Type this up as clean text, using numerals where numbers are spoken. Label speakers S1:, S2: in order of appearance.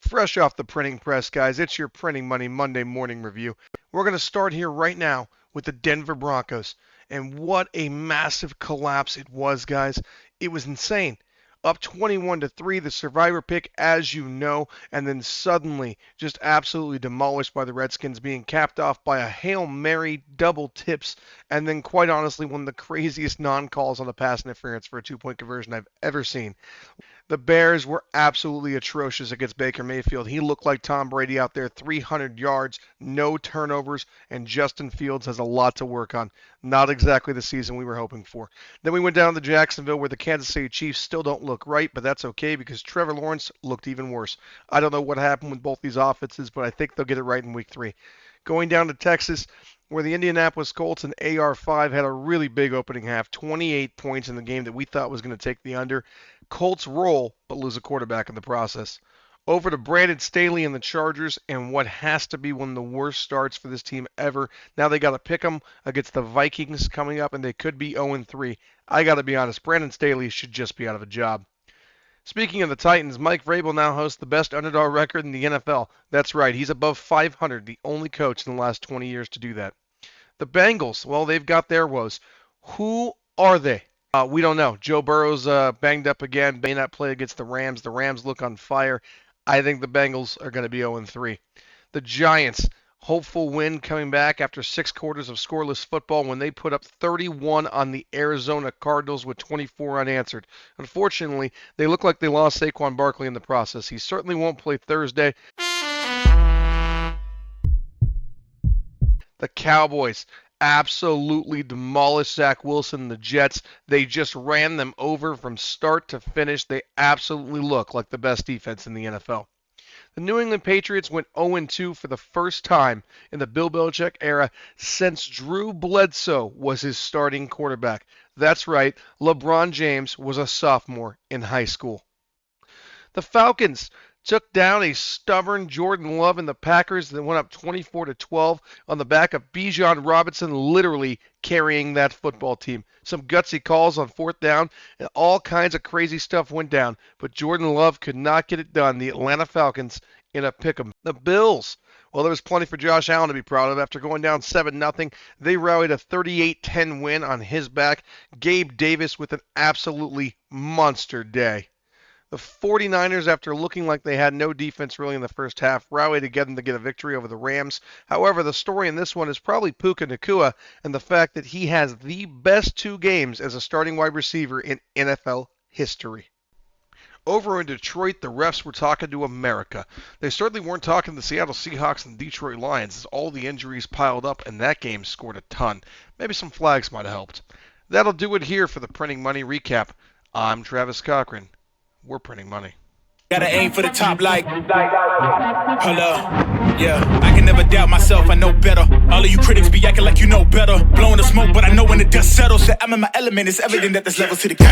S1: Fresh off the printing press, guys, it's your Printing Money Monday morning review. We're going to start here right now with the Denver Broncos. And what a massive collapse it was, guys. It was insane. Up 21-3, the survivor pick, as you know, and then suddenly just absolutely demolished by the Redskins, being capped off by a Hail Mary, double tips, and then quite honestly one of the craziest non-calls on a pass interference for a two-point conversion I've ever seen. The Bears were absolutely atrocious against Baker Mayfield. He looked like Tom Brady out there, 300 yards, no turnovers, and Justin Fields has a lot to work on. Not exactly the season we were hoping for. Then we went down to Jacksonville, where the Kansas City Chiefs still don't look right, but that's okay because Trevor Lawrence looked even worse. I don't know what happened with both these offenses, but I think they'll get it right in week 3. Going down to Texas, where the Indianapolis Colts and AR5 had a really big opening half, 28 points in the game that we thought was going to take the under. Colts roll, but lose a quarterback in the process. Over to Brandon Staley and the Chargers, and what has to be one of the worst starts for this team ever. Now they got to pick them against the Vikings coming up, and they could be 0-3. I got to be honest, Brandon Staley should just be out of a job. Speaking of the Titans, Mike Vrabel now hosts the best underdog record in the NFL. That's right, he's above 500, the only coach in the last 20 years to do that. The Bengals, well, they've got their woes. Who are they? We don't know. Joe Burrow's banged up again, may not play against the Rams. The Rams look on fire. I think the Bengals are going to be 0-3. The Giants, hopeful win coming back after 6 quarters of scoreless football when they put up 31 on the Arizona Cardinals with 24 unanswered. Unfortunately, they look like they lost Saquon Barkley in the process. He certainly won't play Thursday. The Cowboys absolutely demolished Zach Wilson and the Jets. They just ran them over from start to finish. They absolutely look like the best defense in the NFL. The New England Patriots went 0-2 for the first time in the Bill Belichick era since Drew Bledsoe was his starting quarterback. That's right, LeBron James was a sophomore in high school. The Falcons took down a stubborn Jordan Love and the Packers that went up 24-12 on the back of Bijan Robinson literally carrying that football team. Some gutsy calls on 4th down and all kinds of crazy stuff went down, but Jordan Love could not get it done. The Atlanta Falcons in a pick'em. The Bills, well, there was plenty for Josh Allen to be proud of. After going down 7-0, they rallied a 38-10 win on his back. Gabe Davis with an absolutely monster day. The 49ers, after looking like they had no defense really in the first half, rallied together to get a victory over the Rams. However, the story in this one is probably Puka Nacua and the fact that he has the best 2 games as a starting wide receiver in NFL history. Over in Detroit, the refs were talking to America. They certainly weren't talking to the Seattle Seahawks and Detroit Lions as all the injuries piled up and that game scored a ton. Maybe some flags might have helped. That'll do it here for the Printing Money Recap. I'm Travis Cochran. We're printing money.
S2: Gotta aim for the top like, hold up, yeah. I can never doubt myself, I know better. All of you critics be acting like you know better. Blowing the smoke, but I know when the dust settles that I'm in my element. It's evident that there's levels to the game.